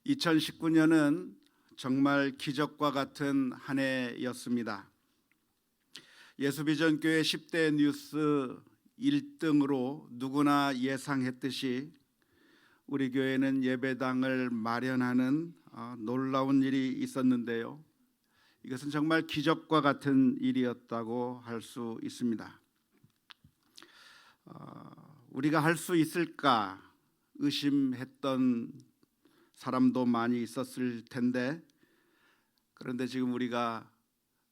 2019년은 정말 기적과 같은 한 해였습니다. 예수비전교회 10대 뉴스 1등으로 누구나 예상했듯이 우리 교회는 예배당을 마련하는 놀라운 일이 있었는데요. 이것은 정말 기적과 같은 일이었다고 할 수 있습니다. 우리가 할 수 있을까 의심했던 사람도 많이 있었을 텐데, 그런데 지금 우리가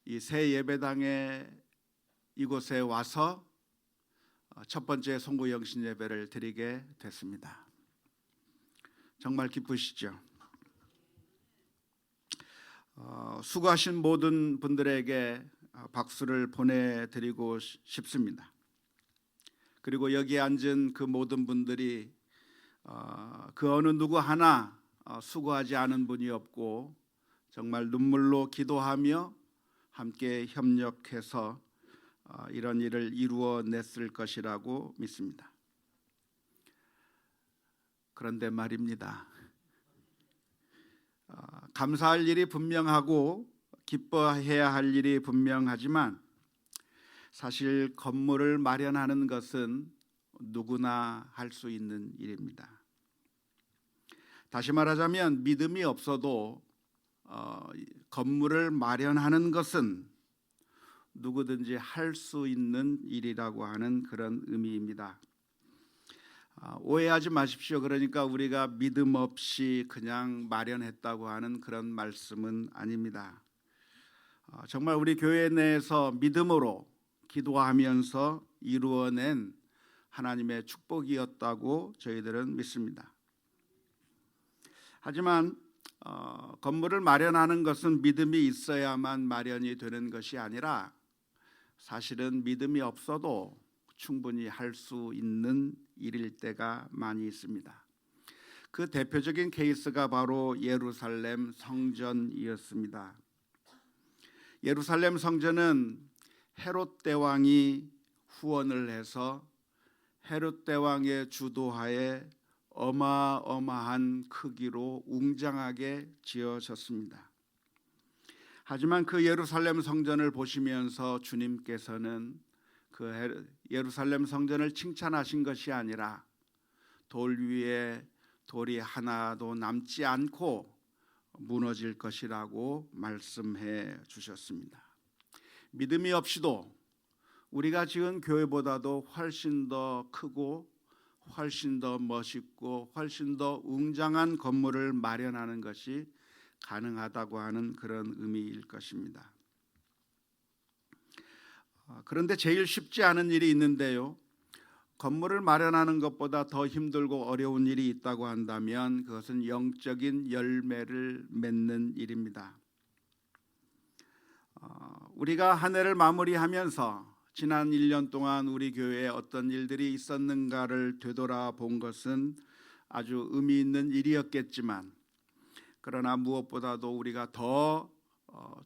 이 새 예배당에 이곳에 와서 첫 번째 송구 영신 예배를 드리게 됐습니다. 정말 기쁘시죠? 수고하신 모든 분들에게 박수를 보내드리고 싶습니다. 그리고 여기에 앉은 그 모든 분들이 그 어느 누구 하나 수고하지 않은 분이 없고 정말 눈물로 기도하며 함께 협력해서 이런 일을 이루어냈을 것이라고 믿습니다. 그런데 말입니다. 감사할 일이 분명하고 기뻐해야 할 일이 분명하지만 사실 건물을 마련하는 것은 누구나 할 수 있는 일입니다. 다시 말하자면 믿음이 없어도 건물을 마련하는 것은 누구든지 할 수 있는 일이라고 하는 그런 의미입니다. 오해하지 마십시오. 그러니까 우리가 믿음 없이 그냥 마련했다고 하는 그런 말씀은 아닙니다. 정말 우리 교회 내에서 믿음으로 기도하면서 이루어낸 하나님의 축복이었다고 저희들은 믿습니다. 하지만 건물을 마련하는 것은 믿음이 있어야만 마련이 되는 것이 아니라 사실은 믿음이 없어도 충분히 할 수 있는 일일 때가 많이 있습니다. 그 대표적인 케이스가 바로 예루살렘 성전이었습니다. 예루살렘 성전은 헤롯 대왕이 후원을 해서 헤롯 대왕의 주도하에 어마어마한 크기로 웅장하게 지어졌습니다. 하지만 그 예루살렘 성전을 보시면서 주님께서는 그 예루살렘 성전을 칭찬하신 것이 아니라 돌 위에 돌이 하나도 남지 않고 무너질 것이라고 말씀해 주셨습니다. 믿음이 없이도 우리가 지은 교회보다도 훨씬 더 크고 훨씬 더 멋있고 훨씬 더 웅장한 건물을 마련하는 것이 가능하다고 하는 그런 의미일 것입니다. 그런데 제일 쉽지 않은 일이 있는데요. 건물을 마련하는 것보다 더 힘들고 어려운 일이 있다고 한다면 그것은 영적인 열매를 맺는 일입니다. 우리가 한 해를 마무리하면서 지난 1년 동안 우리 교회에 어떤 일들이 있었는가를 되돌아본 것은 아주 의미 있는 일이었겠지만, 그러나 무엇보다도 우리가 더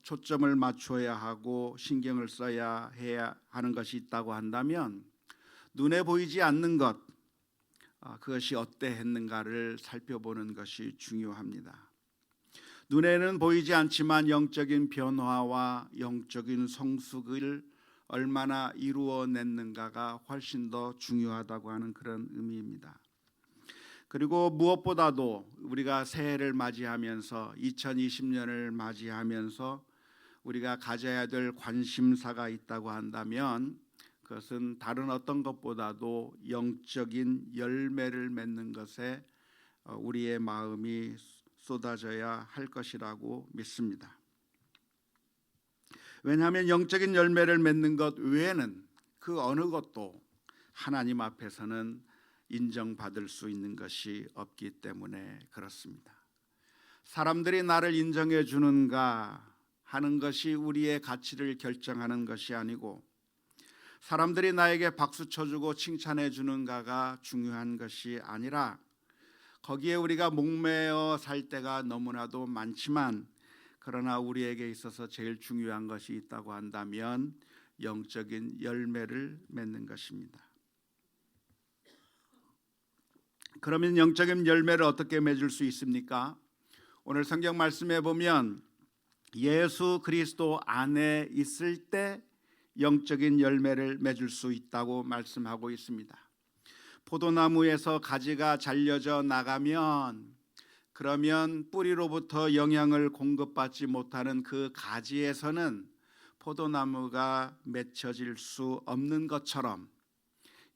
초점을 맞춰야 하고 신경을 써야 해야 하는 것이 있다고 한다면 눈에 보이지 않는 것, 그것이 어떠했는가를 살펴보는 것이 중요합니다. 눈에는 보이지 않지만 영적인 변화와 영적인 성숙을 얼마나 이루어냈는가가 훨씬 더 중요하다고 하는 그런 의미입니다. 그리고 무엇보다도 우리가 새해를 맞이하면서 2020년을 맞이하면서 우리가 가져야 될 관심사가 있다고 한다면 그것은 다른 어떤 것보다도 영적인 열매를 맺는 것에 우리의 마음이 쏟아져야 할 것이라고 믿습니다. 왜냐하면 영적인 열매를 맺는 것 외에는 그 어느 것도 하나님 앞에서는 인정받을 수 있는 것이 없기 때문에 그렇습니다. 사람들이 나를 인정해 주는가 하는 것이 우리의 가치를 결정하는 것이 아니고 사람들이 나에게 박수 쳐주고 칭찬해 주는가가 중요한 것이 아니라 거기에 우리가 목매어 살 때가 너무나도 많지만 그러나 우리에게 있어서 제일 중요한 것이 있다고 한다면 영적인 열매를 맺는 것입니다. 그러면 영적인 열매를 어떻게 맺을 수 있습니까? 오늘 성경 말씀에 보면 예수 그리스도 안에 있을 때 영적인 열매를 맺을 수 있다고 말씀하고 있습니다. 포도나무에서 가지가 잘려져 나가면 그러면 뿌리로부터 영양을 공급받지 못하는 그 가지에서는 포도나무가 맺혀질 수 없는 것처럼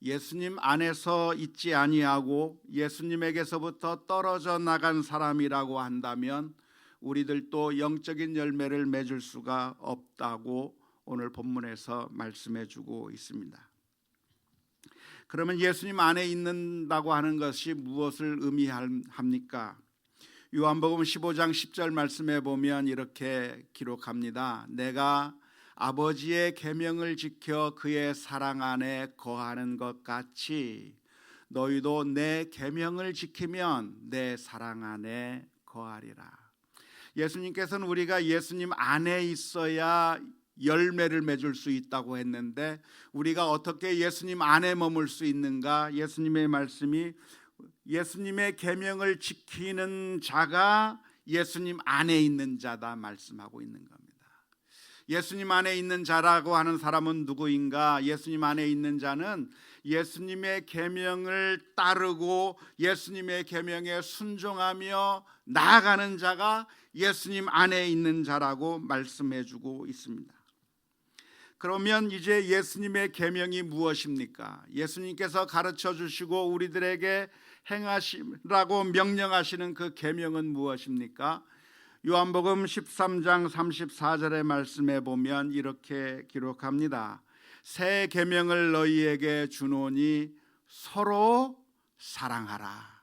예수님 안에서 있지 아니하고 예수님에게서부터 떨어져 나간 사람이라고 한다면 우리들도 영적인 열매를 맺을 수가 없다고 오늘 본문에서 말씀해 주고 있습니다. 그러면 예수님 안에 있는다고 하는 것이 무엇을 의미합니까? 요한복음 15장 10절 말씀에 보면 이렇게 기록합니다. 내가 아버지의 계명을 지켜 그의 사랑 안에 거하는 것 같이 너희도 내 계명을 지키면 내 사랑 안에 거하리라. 예수님께서는 우리가 예수님 안에 있어야 열매를 맺을 수 있다고 했는데 우리가 어떻게 예수님 안에 머물 수 있는가? 예수님의 말씀이 예수님의 계명을 지키는 자가 예수님 안에 있는 자다 말씀하고 있는 겁니다. 예수님 안에 있는 자라고 하는 사람은 누구인가? 예수님 안에 있는 자는 예수님의 계명을 따르고 예수님의 계명에 순종하며 나아가는 자가 예수님 안에 있는 자라고 말씀해 주고 있습니다. 그러면 이제 예수님의 계명이 무엇입니까? 예수님께서 가르쳐 주시고 우리들에게 행하시라고 명령하시는 그 계명은 무엇입니까? 요한복음 13장 34절의 말씀에 보면 이렇게 기록합니다. 새 계명을 너희에게 주노니 서로 사랑하라.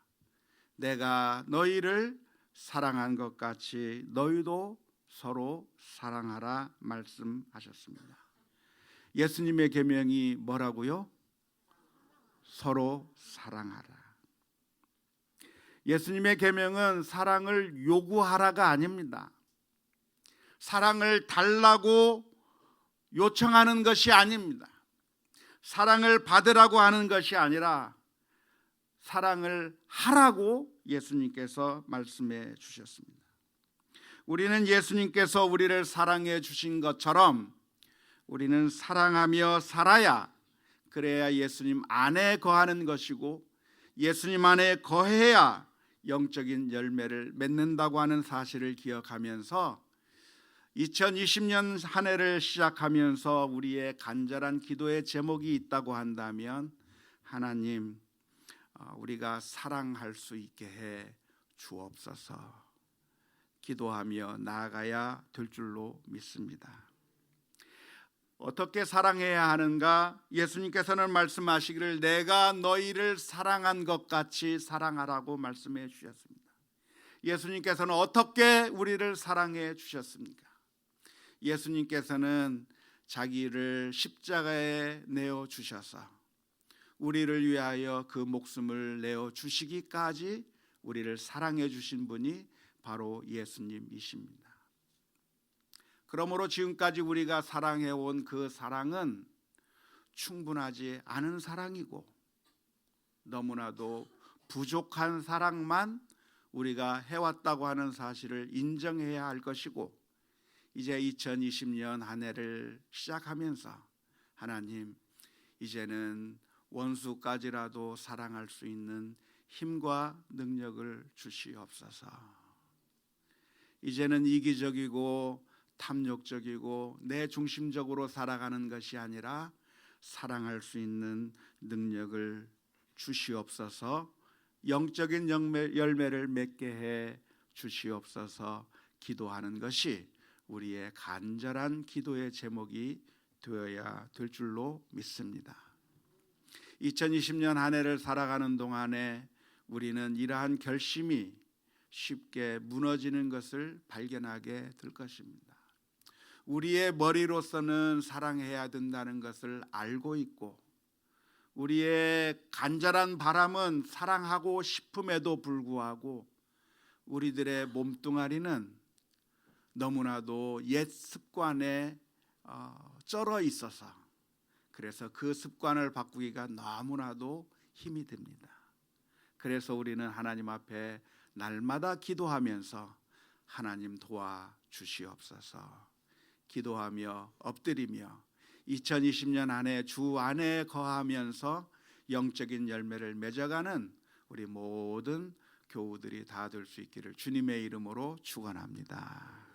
내가 너희를 사랑한 것 같이 너희도 서로 사랑하라 말씀하셨습니다. 예수님의 계명이 뭐라고요? 서로 사랑하라. 예수님의 계명은 사랑을 요구하라가 아닙니다. 사랑을 달라고 요청하는 것이 아닙니다. 사랑을 받으라고 하는 것이 아니라 사랑을 하라고 예수님께서 말씀해 주셨습니다. 우리는 예수님께서 우리를 사랑해 주신 것처럼 우리는 사랑하며 살아야 그래야 예수님 안에 거하는 것이고 예수님 안에 거해야 영적인 열매를 맺는다고 하는 사실을 기억하면서 2020년 한 해를 시작하면서 우리의 간절한 기도의 제목이 있다고 한다면 하나님 우리가 사랑할 수 있게 해 주옵소서 기도하며 나아가야 될 줄로 믿습니다. 어떻게 사랑해야 하는가? 예수님께서는 말씀하시기를 내가 너희를 사랑한 것 같이 사랑하라고 말씀해 주셨습니다. 예수님께서는 어떻게 우리를 사랑해 주셨습니까? 예수님께서는 자기를 십자가에 내어 주셔서 우리를 위하여 그 목숨을 내어 주시기까지 우리를 사랑해 주신 분이 바로 예수님이십니다. 그러므로 지금까지 우리가 사랑해온 그 사랑은 충분하지 않은 사랑이고 너무나도 부족한 사랑만 우리가 해왔다고 하는 사실을 인정해야 할 것이고 이제 2020년 한 해를 시작하면서 하나님 이제는 원수까지라도 사랑할 수 있는 힘과 능력을 주시옵소서. 이제는 이기적이고 탐욕적이고 내 중심적으로 살아가는 것이 아니라 사랑할 수 있는 능력을 주시옵소서. 영적인 열매를 맺게 해 주시옵소서 기도하는 것이 우리의 간절한 기도의 제목이 되어야 될 줄로 믿습니다. 2020년 한 해를 살아가는 동안에 우리는 이러한 결심이 쉽게 무너지는 것을 발견하게 될 것입니다. 우리의 머리로서는 사랑해야 된다는 것을 알고 있고 우리의 간절한 바람은 사랑하고 싶음에도 불구하고 우리들의 몸뚱아리는 너무나도 옛 습관에 쩔어 있어서 그래서 그 습관을 바꾸기가 너무나도 힘이 듭니다. 그래서 우리는 하나님 앞에 날마다 기도하면서 하나님 도와주시옵소서. 기도하며 엎드리며 2020년 안에 주 안에 거하면서 영적인 열매를 맺어가는 우리 모든 교우들이 다 될 수 있기를 주님의 이름으로 축원합니다.